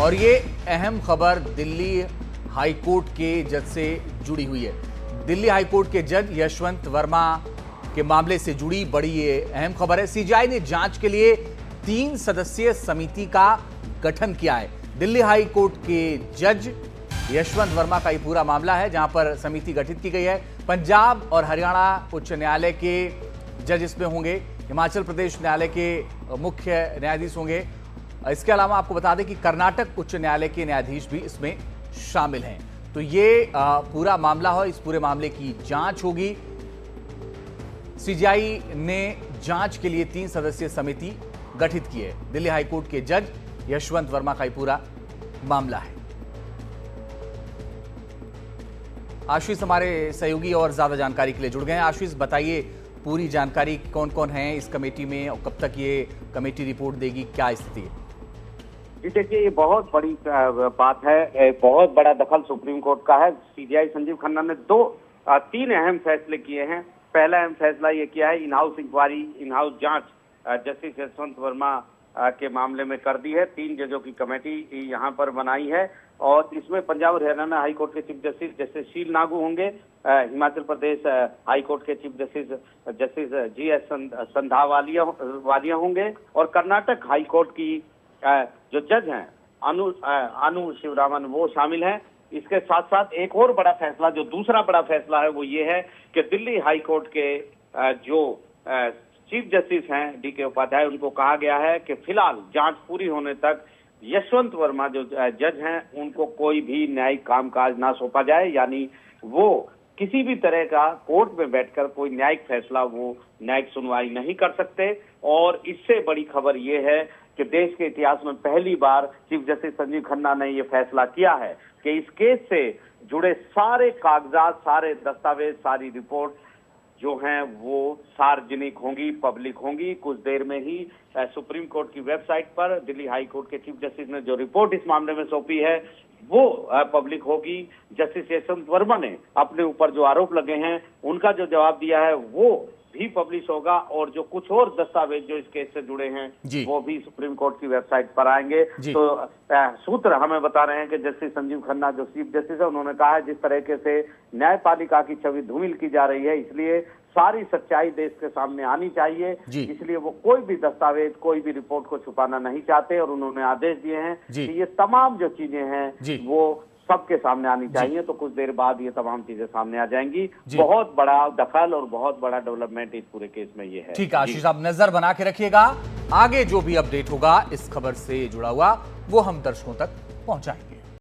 और ये अहम खबर दिल्ली हाई कोर्ट के जज से जुड़ी हुई है। दिल्ली हाई कोर्ट के जज यशवंत वर्मा के मामले से जुड़ी बड़ी ये अहम खबर है। सीजीआई ने जांच के लिए 3 सदस्यीय समिति का गठन किया है। दिल्ली हाई कोर्ट के जज यशवंत वर्मा का ये पूरा मामला है, जहां पर समिति गठित की गई है। पंजाब और हरियाणा उच्च न्यायालय के जज इसमें होंगे, हिमाचल प्रदेश न्यायालय के मुख्य न्यायाधीश होंगे। इसके अलावा आपको बता दें कि कर्नाटक उच्च न्यायालय के न्यायाधीश भी इसमें शामिल हैं। तो ये पूरा मामला है, इस पूरे मामले की जांच होगी। सीजीआई ने जांच के लिए 3 सदस्यीय समिति गठित की है। दिल्ली हाईकोर्ट के जज यशवंत वर्मा का ये पूरा मामला है। आशीष हमारे सहयोगी और ज्यादा जानकारी के लिए जुड़ गए हैं। आशीष, बताइए पूरी जानकारी, कौन कौन है इस कमेटी में और कब तक ये कमेटी रिपोर्ट देगी, क्या स्थिति है? जी देखिए, ये बहुत बड़ी बात है, बहुत बड़ा दखल सुप्रीम कोर्ट का है। सीजीआई संजीव खन्ना ने 3 अहम फैसले किए हैं। पहला अहम फैसला ये किया है, in house inquiry, in house जांच जस्टिस यशवंत वर्मा के मामले में कर दी है। 3 जजों की कमेटी यहाँ पर बनाई है और इसमें पंजाब और हरियाणा हाई कोर्ट के चीफ जस्टिस जस्टिस शील नागू होंगे, हिमाचल प्रदेश हाई कोर्ट के chief justice justice GS Sandhawalia होंगे और कर्नाटक हाई कोर्ट की जो जज हैं अनु शिवरामन, वो शामिल हैं। इसके साथ साथ एक और बड़ा फैसला, जो दूसरा बड़ा फैसला है, वो ये है कि दिल्ली हाई कोर्ट के जो चीफ जस्टिस हैं DK उपाध्याय, उनको कहा गया है कि फिलहाल जांच पूरी होने तक यशवंत वर्मा जो जज हैं उनको कोई भी न्यायिक कामकाज ना सौंपा जाए, यानी वो किसी भी तरह का कोर्ट में बैठकर कोई न्यायिक फैसला, वो न्यायिक सुनवाई नहीं कर सकते। और इससे बड़ी खबर ये है कि देश के इतिहास में पहली बार चीफ जस्टिस संजीव खन्ना ने ये फैसला किया है कि इस केस से जुड़े सारे कागजात, सारे दस्तावेज, सारी रिपोर्ट जो हैं वो सार्वजनिक होंगी, पब्लिक होंगी। कुछ देर में ही सुप्रीम कोर्ट की वेबसाइट पर दिल्ली हाई कोर्ट के चीफ जस्टिस ने जो रिपोर्ट इस मामले में सौंपी है वो पब्लिक होगी। जस्टिस यशवंत वर्मा ने अपने ऊपर जो आरोप लगे हैं उनका जो जवाब दिया है वो भी पब्लिश होगा और जो कुछ और दस्तावेज जो इस केस से जुड़े हैं वो भी सुप्रीम कोर्ट की वेबसाइट पर आएंगे। तो सूत्र हमें बता रहे हैं कि जस्टिस संजीव खन्ना जो चीफ जस्टिस है, उन्होंने कहा है जिस तरीके से न्यायपालिका की छवि धूमिल की जा रही है, इसलिए सारी सच्चाई देश के सामने आनी चाहिए, इसलिए वो कोई भी दस्तावेज, कोई भी रिपोर्ट को छुपाना नहीं चाहते और उन्होंने आदेश दिए हैं कि ये तमाम जो चीजें हैं वो सबके सामने आनी चाहिए। तो कुछ देर बाद ये तमाम चीजें सामने आ जाएंगी। बहुत बड़ा दखल और बहुत बड़ा डेवलपमेंट इस पूरे केस में ये है। ठीक है आशीष, आप नजर बना के रखिएगा, आगे जो भी अपडेट होगा इस खबर से जुड़ा हुआ वो हम दर्शकों तक पहुंचाएंगे।